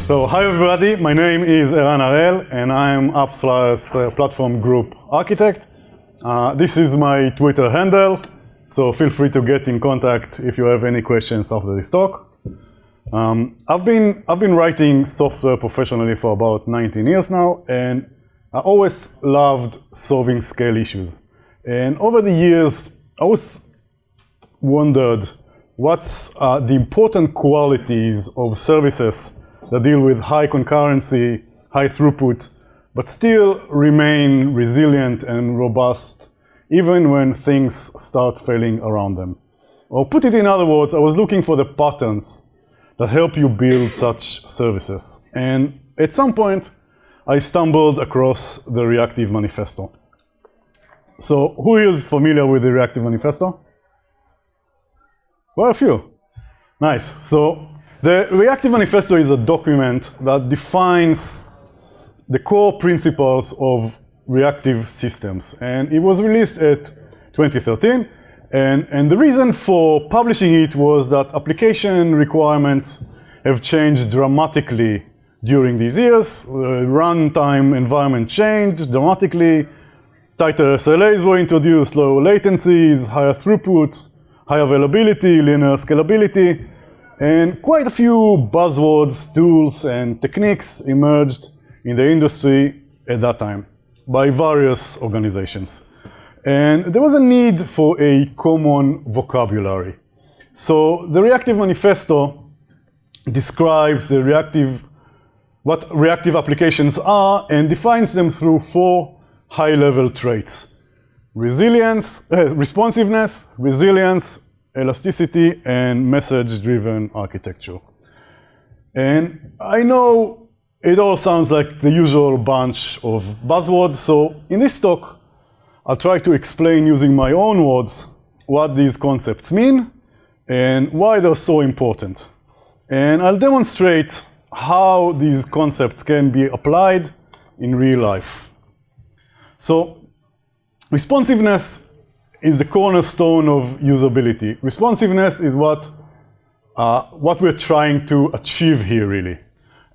So, hi everybody, my name is Eran Harel, and I'm Apps Platform Group Architect. This is my Twitter handle, so feel free to get in contact if you have any questions after this talk. I've been writing software professionally for about 19 years now, and I always loved solving scale issues. And over the years, I always wondered what's the important qualities of services that deal with high concurrency, high throughput, but still remain resilient and robust even when things start failing around them. Or put it in other words, I was looking for the patterns that help you build such services. And at some point, I stumbled across the Reactive Manifesto. So who is familiar with the Reactive Manifesto? Well, a few. Nice. So the Reactive Manifesto is a document that defines the core principles of reactive systems. And it was released at 2013. And the reason for publishing it was that application requirements have changed dramatically during these years. The runtime environment changed dramatically. Tighter SLAs were introduced, low latencies, higher throughput, high availability, linear scalability. And quite a few buzzwords, tools, and techniques emerged in the industry at that time by various organizations. And there was a need for a common vocabulary. So the Reactive Manifesto describes what reactive applications are and defines them through 4 high-level traits: responsiveness, resilience, elasticity, and message-driven architecture. And I know it all sounds like the usual bunch of buzzwords, so in this talk, I'll try to explain using my own words what these concepts mean and why they're so important. And I'll demonstrate how these concepts can be applied in real life. So, responsiveness is the cornerstone of usability. Responsiveness is what we're trying to achieve here, really.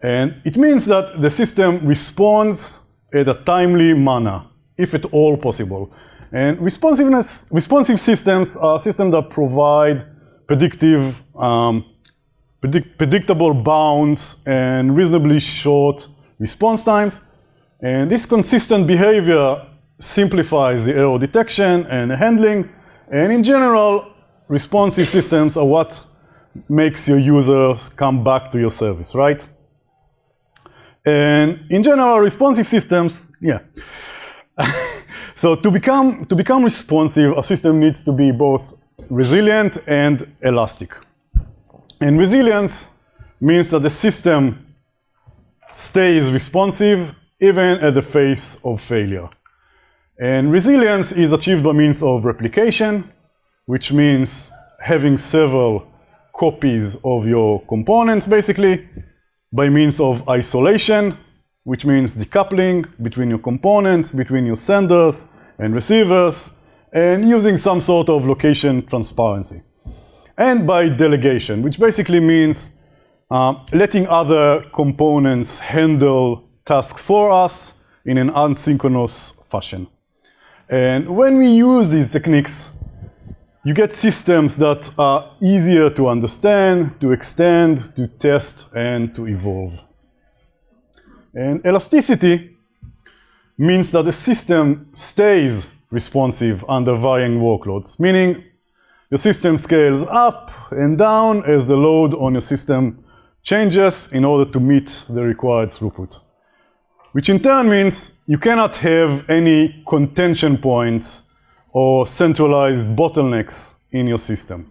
And it means that the system responds in a timely manner, if at all possible. And responsive systems are systems that provide predictable bounds and reasonably short response times. And this consistent behavior simplifies the error detection and handling. And in general, responsive systems are what makes your users come back to your service, right? And in general, responsive systems, yeah. So to become responsive, a system needs to be both resilient and elastic. And resilience means that the system stays responsive even at the face of failure. And resilience is achieved by means of replication, which means having several copies of your components, basically, by means of isolation, which means decoupling between your components, between your senders and receivers, and using some sort of location transparency. And by delegation, which basically means letting other components handle tasks for us in an asynchronous fashion. And when we use these techniques, you get systems that are easier to understand, to extend, to test, and to evolve. And elasticity means that the system stays responsive under varying workloads, meaning your system scales up and down as the load on your system changes in order to meet the required throughput. Which in turn means you cannot have any contention points or centralized bottlenecks in your system.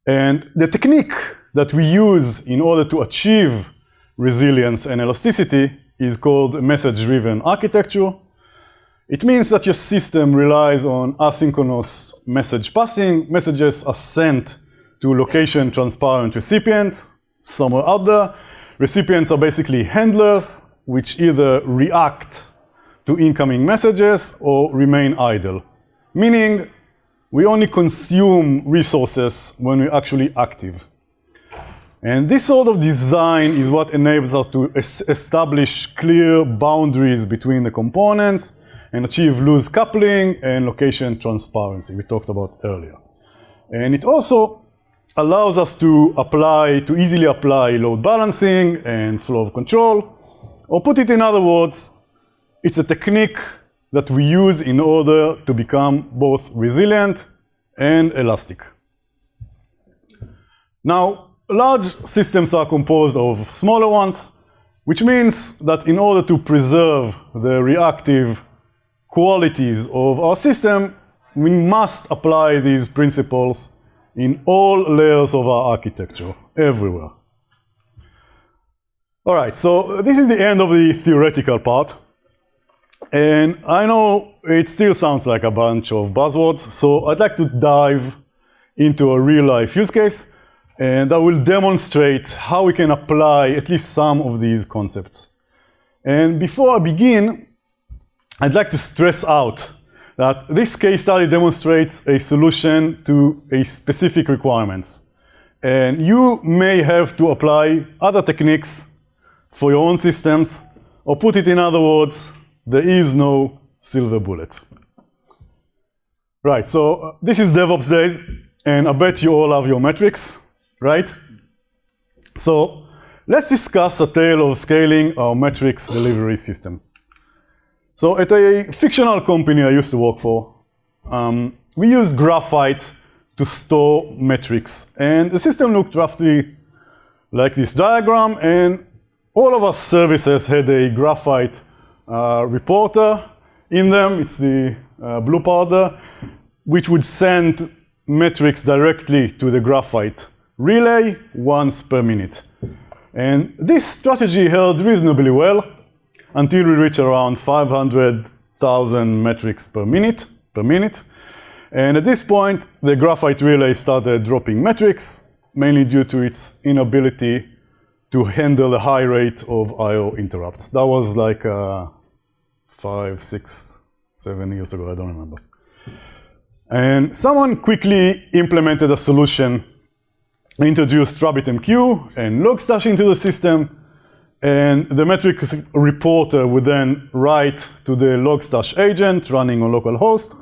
And the technique that we use in order to achieve resilience and elasticity is called message-driven architecture. It means that your system relies on asynchronous message passing. Messages are sent to location-transparent recipients somewhere out there. Recipients are basically handlers, which either react to incoming messages or remain idle, meaning we only consume resources when we're actually active. And this sort of design is what enables us to establish clear boundaries between the components and achieve loose coupling and location transparency we talked about earlier. And it also allows us to easily apply load balancing and flow of control, or put it in other words, it's a technique that we use in order to become both resilient and elastic. Now, large systems are composed of smaller ones, which means that in order to preserve the reactive qualities of our system, we must apply these principles in all layers of our architecture, everywhere. All right, so this is the end of the theoretical part. And I know it still sounds like a bunch of buzzwords, so I'd like to dive into a real-life use case, and I will demonstrate how we can apply at least some of these concepts. And before I begin, I'd like to stress out that this case study demonstrates a solution to a specific requirements. And you may have to apply other techniques for your own systems, or put it in other words, there is no silver bullet. Right, so this is DevOpsDays, and I bet you all have your metrics, right? So let's discuss a tale of scaling our metrics delivery system. So at a fictional company I used to work for, we used Graphite to store metrics. And the system looked roughly like this diagram, and all of our services had a Graphite reporter in them. It's the blue part there, which would send metrics directly to the Graphite relay once per minute. And this strategy held reasonably well until we reached around 500,000 metrics per minute. And at this point, the Graphite relay started dropping metrics, mainly due to its inability to handle the high rate of I/O interrupts. That was like 5, 6, 7 years ago, I don't remember. And someone quickly implemented a solution, introduced RabbitMQ and Logstash into the system, and the metrics reporter would then write to the Logstash agent running on localhost.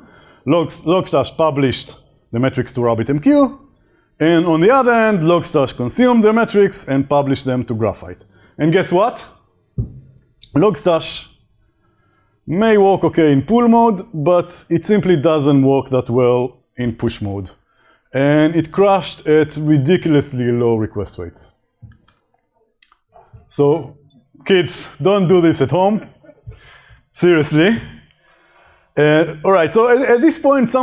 Logstash published the metrics to RabbitMQ, and on the other end, Logstash consumed the metrics and published them to Graphite. And guess what? Logstash may work okay in pull mode, but it simply doesn't work that well in push mode. And it crashed at ridiculously low request rates. So, kids, don't do this at home. Seriously. All right, so at this point,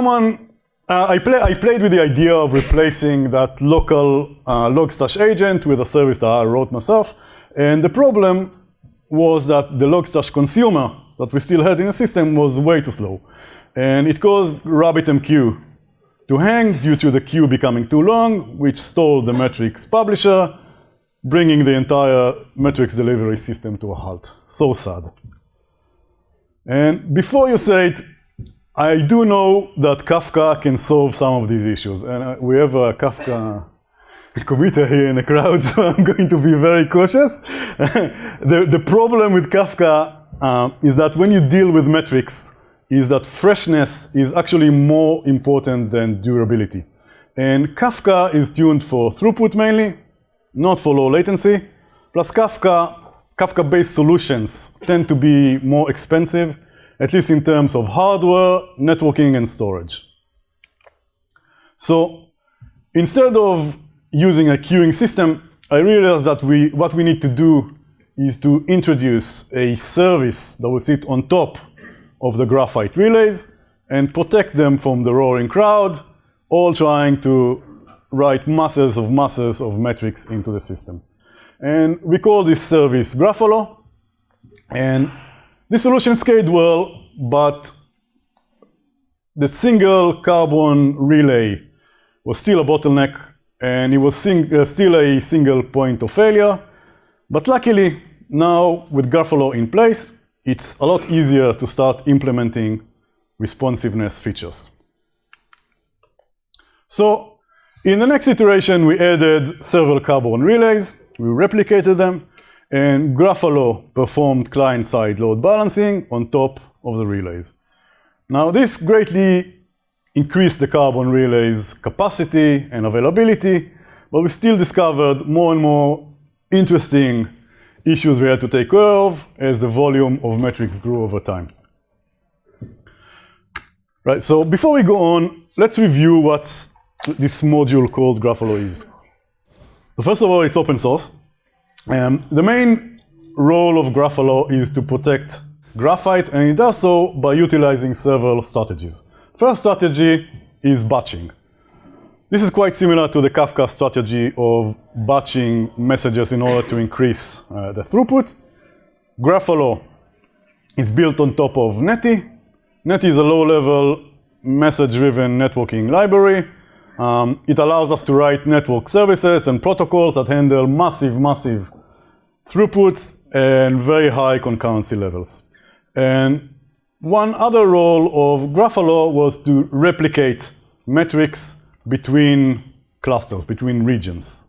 I played with the idea of replacing that local Logstash agent with a service that I wrote myself. And the problem was that the Logstash consumer that we still had in the system was way too slow. And it caused RabbitMQ to hang due to the queue becoming too long, which stalled the metrics publisher, bringing the entire metrics delivery system to a halt. So sad. And before you say it, I do know that Kafka can solve some of these issues. And we have a Kafka committer here in the crowd, so I'm going to be very cautious. The problem with Kafka is that when you deal with metrics, is that freshness is actually more important than durability. And Kafka is tuned for throughput mainly, not for low latency. Plus Kafka-based solutions tend to be more expensive, at least in terms of hardware, networking, and storage. So instead of using a queuing system, I realized that what we need to do is to introduce a service that will sit on top of the Graphite relays and protect them from the roaring crowd, all trying to write masses of metrics into the system. And we call this service Gruffalo. And this solution scaled well, but the single carbon relay was still a bottleneck, and it was still a single point of failure. But luckily, now with Gruffalo in place, it's a lot easier to start implementing responsiveness features. So In the next iteration, we added several carbon relays, we replicated them, and Gruffalo performed client-side load balancing on top of the relays. Now, this greatly increased the carbon relays' capacity and availability, but we still discovered more and more interesting issues we had to take care of as the volume of metrics grew over time. Right, so before we go on, let's review what this module called Gruffalo is. So first of all, it's open source. The main role of Gruffalo is to protect Graphite, and it does so by utilizing several strategies. First strategy is batching. This is quite similar to the Kafka strategy of batching messages in order to increase the throughput. Gruffalo is built on top of Netty. Netty is a low-level message-driven networking library. It allows us to write network services and protocols that handle massive throughputs and very high concurrency levels. And one other role of Gruffalo was to replicate metrics between clusters, between regions.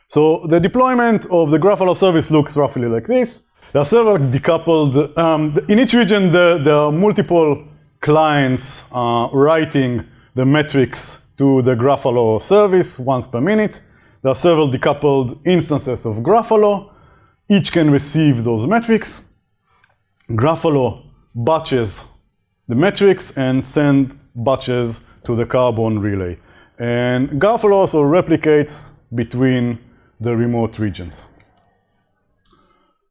So the deployment of the Gruffalo service looks roughly like this. There are several decoupled, in each region there are multiple clients writing the metrics to the Gruffalo service once per minute. There are several decoupled instances of Gruffalo. Each can receive those metrics. Gruffalo batches the metrics and send batches to the carbon relay. And Gruffalo also replicates between the remote regions.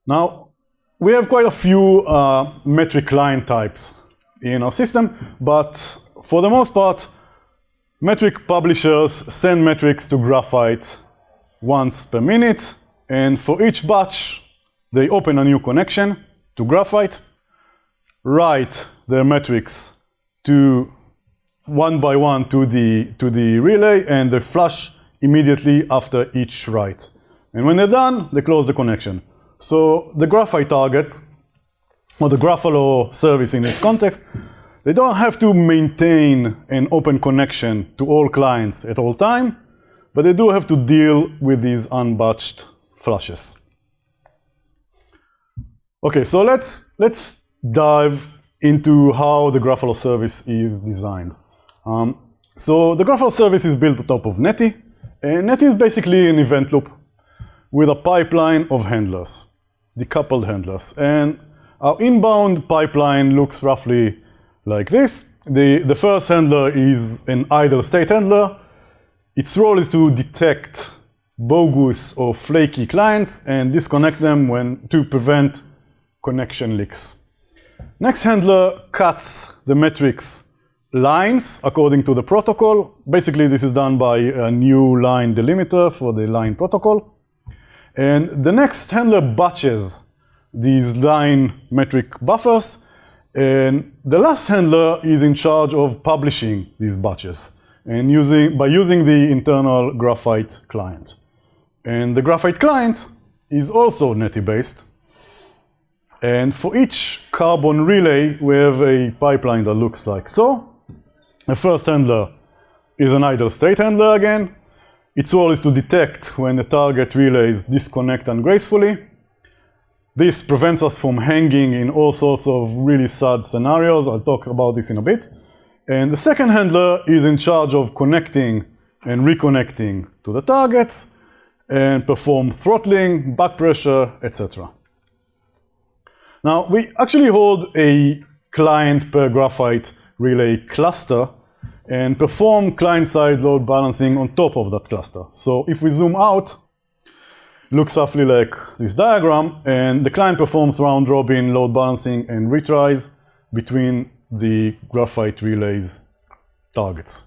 Now, we have quite a few metric client types in our system, but for the most part, metric publishers send metrics to Graphite once per minute, and for each batch, they open a new connection to Graphite, write their metrics to one by one to the relay, and they flush immediately after each write. And when they're done, they close the connection. So the Graphite targets, or the Gruffalo service in this context, they don't have to maintain an open connection to all clients at all time, but they do have to deal with these unbatched flushes. Okay, so let's dive into how the Gruffalo service is designed. So the Gruffalo service is built on top of Netty, and Netty is basically an event loop with a pipeline of handlers, decoupled handlers. And our inbound pipeline looks roughly like this. The first handler is an idle state handler. Its role is to detect bogus or flaky clients and disconnect them to prevent connection leaks. Next handler cuts the metrics lines according to the protocol. Basically, this is done by a new line delimiter for the line protocol. And the next handler batches these line metric buffers. And the last handler is in charge of publishing these batches and by using the internal Graphite client. And the Graphite client is also Netty-based. And for each carbon relay, we have a pipeline that looks like so. The first handler is an idle state handler again. Its role is to detect when the target relays disconnect ungracefully. This prevents us from hanging in all sorts of really sad scenarios. I'll talk about this in a bit. And the second handler is in charge of connecting and reconnecting to the targets and perform throttling, back pressure, etc. Now, we actually hold a client per Graphite relay cluster and perform client-side load balancing on top of that cluster. So if we zoom out, it looks roughly like this diagram, and the client performs round-robin load balancing and retries between the Graphite relays targets.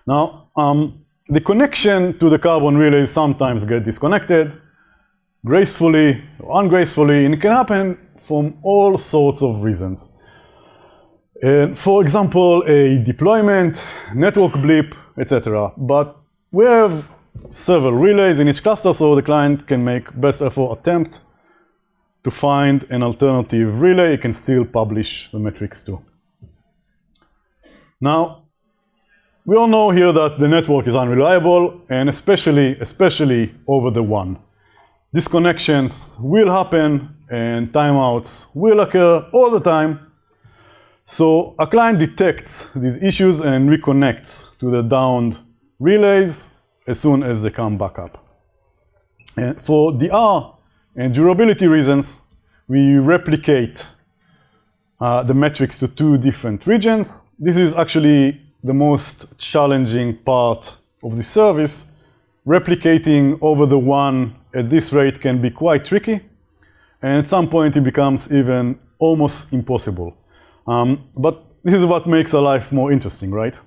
Now, the connection to the carbon relays sometimes get disconnected, gracefully or ungracefully, and it can happen from all sorts of reasons. For example, a deployment, network blip, etc. But we have several relays in each cluster, so the client can make best effort attempt to find an alternative relay. It can still publish the metrics too. Now, we all know here that the network is unreliable, and especially over the WAN. Disconnections will happen, and timeouts will occur all the time. So a client detects these issues and reconnects to the downed relays as soon as they come back up. And for DR and durability reasons, we replicate the metrics to two different regions. This is actually the most challenging part of the service. Replicating over the WAN at this rate can be quite tricky, and at some point it becomes even almost impossible. But this is what makes our life more interesting, right?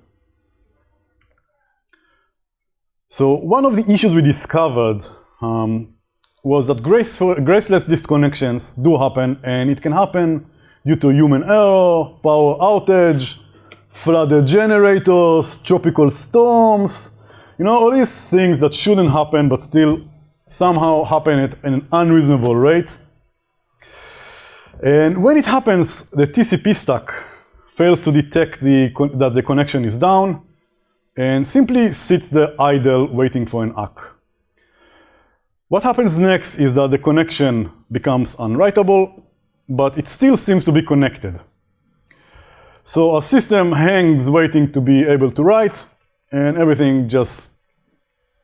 So one of the issues we discovered was that graceless disconnections do happen, and it can happen due to human error, power outage, flooded generators, tropical storms, all these things that shouldn't happen but still somehow happen at an unreasonable rate. And when it happens, the TCP stack fails to detect that the connection is down and simply sits there idle waiting for an ACK. What happens next is that the connection becomes unwritable, but it still seems to be connected. So our system hangs waiting to be able to write, and everything just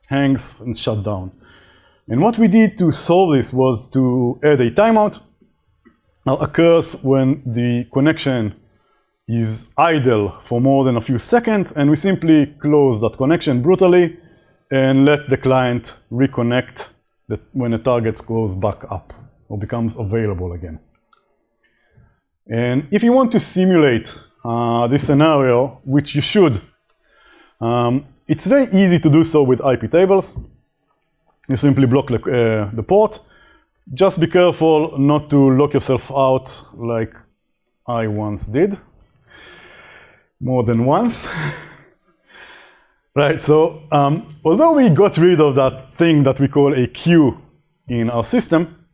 hangs and shut down. And what we did to solve this was to add a timeout that occurs when the connection is idle for more than a few seconds, and we simply close that connection brutally and let the client reconnect when the target goes back up or becomes available again. And if you want to simulate this scenario, which you should, it's very easy to do so with IP tables. You simply block the port. Just be careful not to lock yourself out like I once did. More than once. Right, so although we got rid of that thing that we call a queue in our system,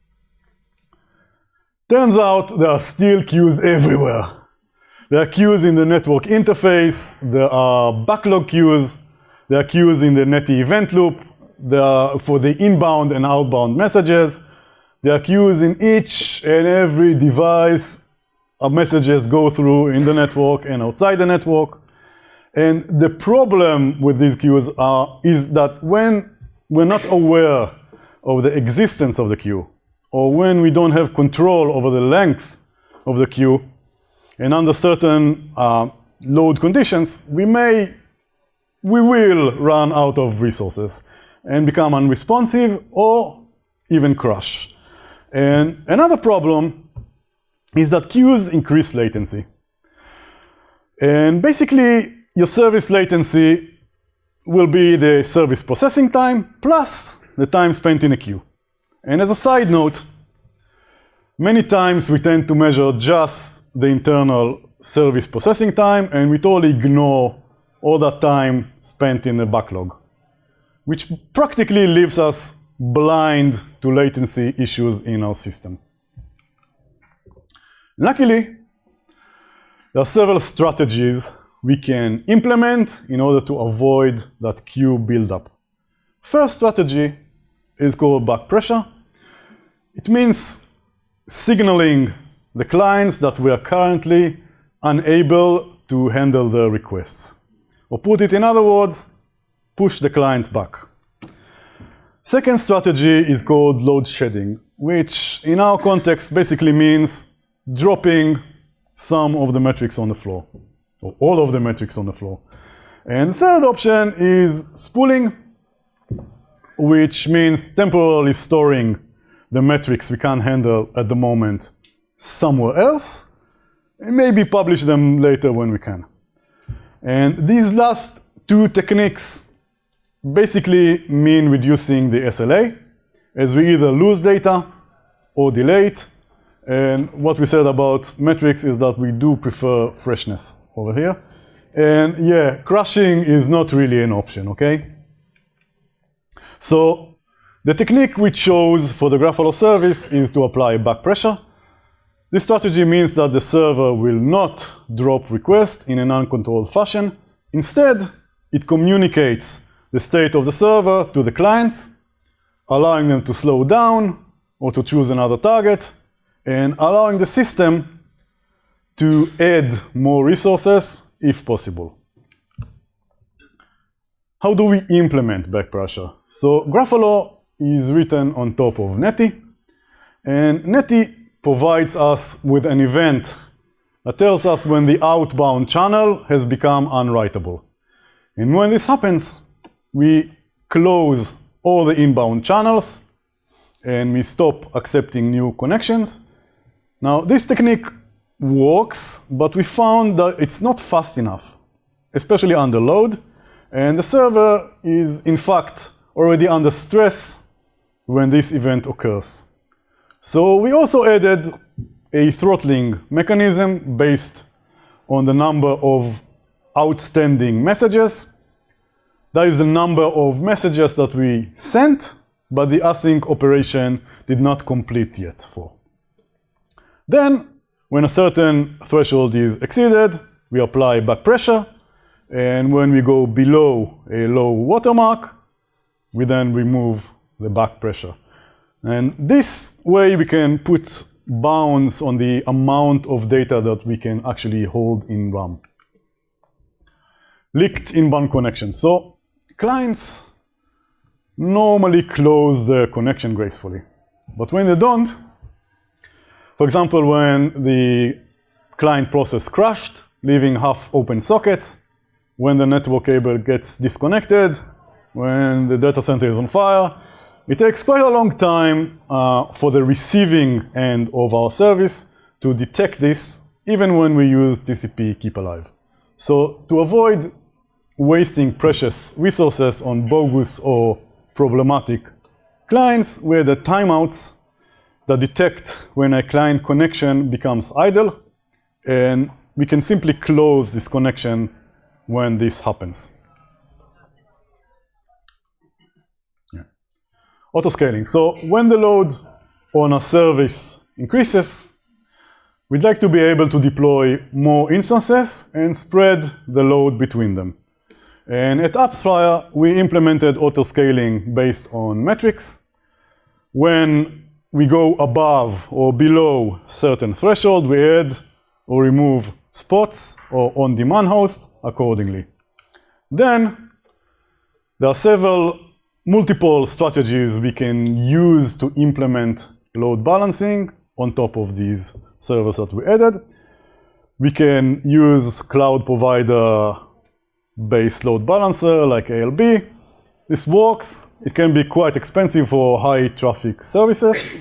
turns out there are still queues everywhere. There are queues in the network interface, there are backlog queues, there are queues in the netty event loop, there are for the inbound and outbound messages, there are queues in each and every device our messages go through in the network and outside the network. And the problem with these queues is that when we're not aware of the existence of the queue, or when we don't have control over the length of the queue, and under certain load conditions, we will run out of resources and become unresponsive or even crash. And another problem is that queues increase latency. And basically, your service latency will be the service processing time plus the time spent in a queue. And as a side note, many times we tend to measure just the internal service processing time, and we totally ignore all that time spent in the backlog, which practically leaves us blind to latency issues in our system. Luckily, there are several strategies we can implement in order to avoid that queue buildup. First strategy is called back pressure. It means signaling the clients that we are currently unable to handle their requests. Or put it in other words, push the clients back. Second strategy is called load shedding, which in our context basically means dropping some of the metrics on the floor, or all of the metrics on the floor. And third option is spooling, which means temporarily storing the metrics we can't handle at the moment somewhere else, and maybe publish them later when we can. And these last two techniques basically mean reducing the SLA, as we either lose data or delay it. And what we said about metrics is that we do prefer freshness over here. And yeah, crashing is not really an option, okay? So the technique we chose for the Gruffalo service is to apply back pressure. This strategy means that the server will not drop requests in an uncontrolled fashion. Instead, it communicates the state of the server to the clients, allowing them to slow down or to choose another target, and allowing the system to add more resources if possible. How do we implement back pressure? So Gruffalo is written on top of Netty, and Netty provides us with an event that tells us when the outbound channel has become unwritable. And when this happens, we close all the inbound channels and we stop accepting new connections. Now, this technique works, but we found that it's not fast enough, especially under load, and the server is, in fact, already under stress when this event occurs. So we also added a throttling mechanism based on the number of outstanding messages. That is the number of messages that we sent, but the async operation did not complete yet for. Then, when a certain threshold is exceeded, we apply back pressure, and when we go below a low watermark, we then remove the back pressure. And this way we can put bounds on the amount of data that we can actually hold in RAM. Leaked inbound connections. So clients normally close their connection gracefully. But when they don't, for example, when the client process crashed, leaving half-open sockets, when the network cable gets disconnected, when the data center is on fire, it takes quite a long time for the receiving end of our service to detect this, even when we use TCP keep alive. So to avoid wasting precious resources on bogus or problematic clients, we had timeouts that detect when a client connection becomes idle, and we can simply close this connection when this happens. Autoscaling. So when the load on a service increases, we'd like to be able to deploy more instances and spread the load between them. And at AppsFlyer, we implemented autoscaling based on metrics. When we go above or below certain threshold, we add or remove spots or on-demand hosts accordingly. Then there are multiple strategies we can use to implement load balancing on top of these servers that we added. We can use cloud provider-based load balancer like ALB. This works. It can be quite expensive for high traffic services.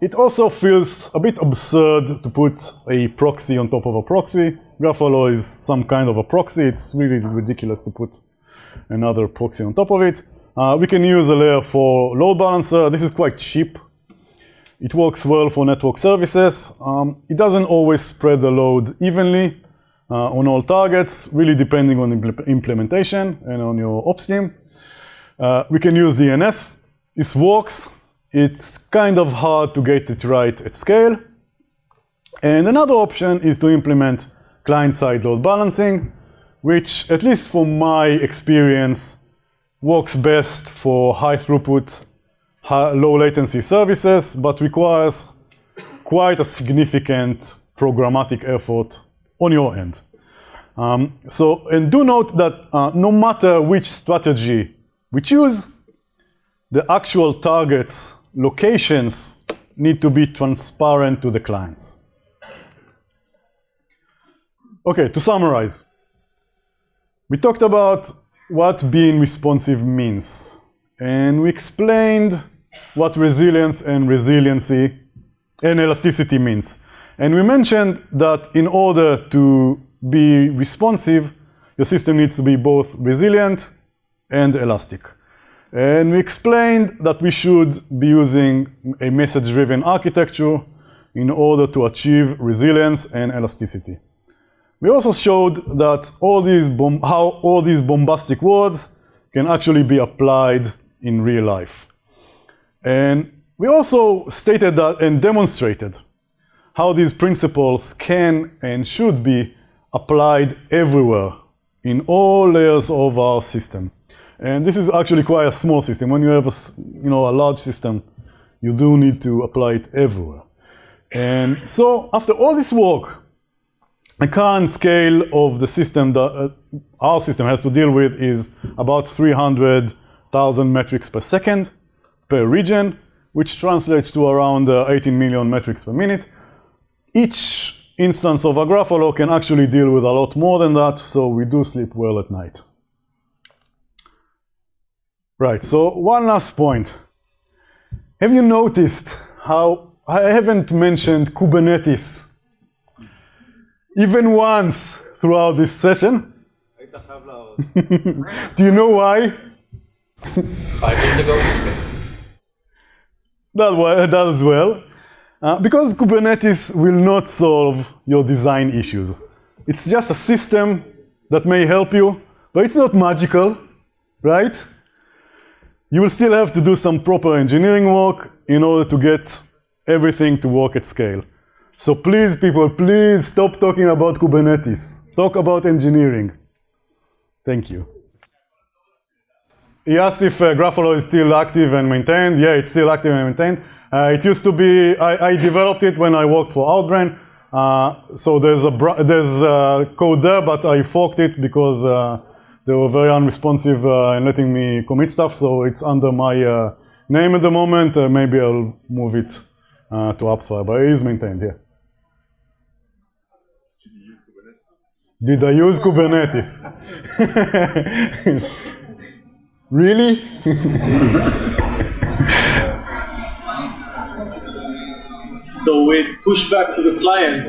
It also feels a bit absurd to put a proxy on top of a proxy. Gruffalo is some kind of a proxy. It's really ridiculous to put another proxy on top of it. We can use a layer for load balancer. This is quite cheap. It works well for network services. It doesn't always spread the load evenly on all targets, really depending on implementation and on your ops team. We can use DNS. This works. It's kind of hard to get it right at scale. And another option is to implement client-side load balancing, which, at least from my experience, works best for high throughput, low latency services, but requires quite a significant programmatic effort on your end. And do note that no matter which strategy we choose, the actual targets, locations, need to be transparent to the clients. Okay, to summarize, we talked about what being responsive means, and we explained what resilience and resiliency and elasticity means. And we mentioned that in order to be responsive, your system needs to be both resilient and elastic. And we explained that we should be using a message-driven architecture in order to achieve resilience and elasticity. We also showed that how all these bombastic words can actually be applied in real life. And we also stated that and demonstrated how these principles can and should be applied everywhere in all layers of our system. And this is actually quite a small system. When you have a large system, you do need to apply it everywhere. And so after all this work, the current scale of the system that our system has to deal with is about 300,000 metrics per second per region, which translates to around 18 million metrics per minute. Each instance of a Gruffalo can actually deal with a lot more than that, so we do sleep well at night. Right, so one last point. Have you noticed how I haven't mentioned Kubernetes even once throughout this session? Do you know why? 5 years ago? That as well. Because Kubernetes will not solve your design issues. It's just a system that may help you, but it's not magical, right? You will still have to do some proper engineering work in order to get everything to work at scale. So please, people, please stop talking about Kubernetes. Talk about engineering. Thank you. He asked if Gruffalo is still active and maintained. Yeah, it's still active and maintained. It used to be, I developed it when I worked for Outbrain. So there's code there, but I forked it because they were very unresponsive in letting me commit stuff. So it's under my name at the moment. Maybe I'll move it to Upswire, but it is maintained, yeah. Did I use Kubernetes? Really? So with pushback to the client,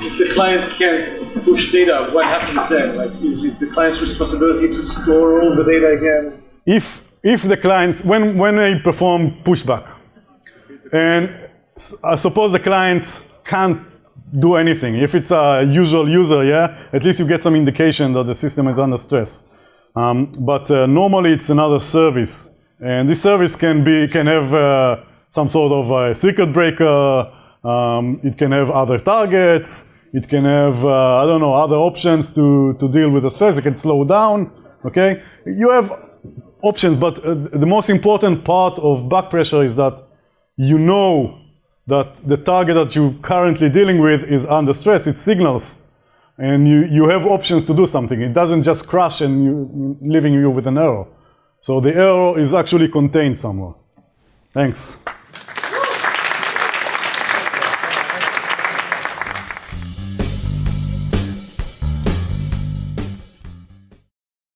if the client can't push data, what happens then? Like, is it the client's responsibility to store all the data again? If the clients, when they perform pushback, and suppose the client can't do anything. If it's a usual user, yeah, at least you get some indication that the system is under stress. But normally it's another service, and this service can have some sort of a circuit breaker. It can have other targets. It can have I don't know, other options to deal with the stress. It can slow down. Okay, you have options, but the most important part of back pressure is that you know that the target that you're currently dealing with is under stress. It signals. And you have options to do something. It doesn't just crash and leaving you with an error. So the error is actually contained somewhere. Thanks.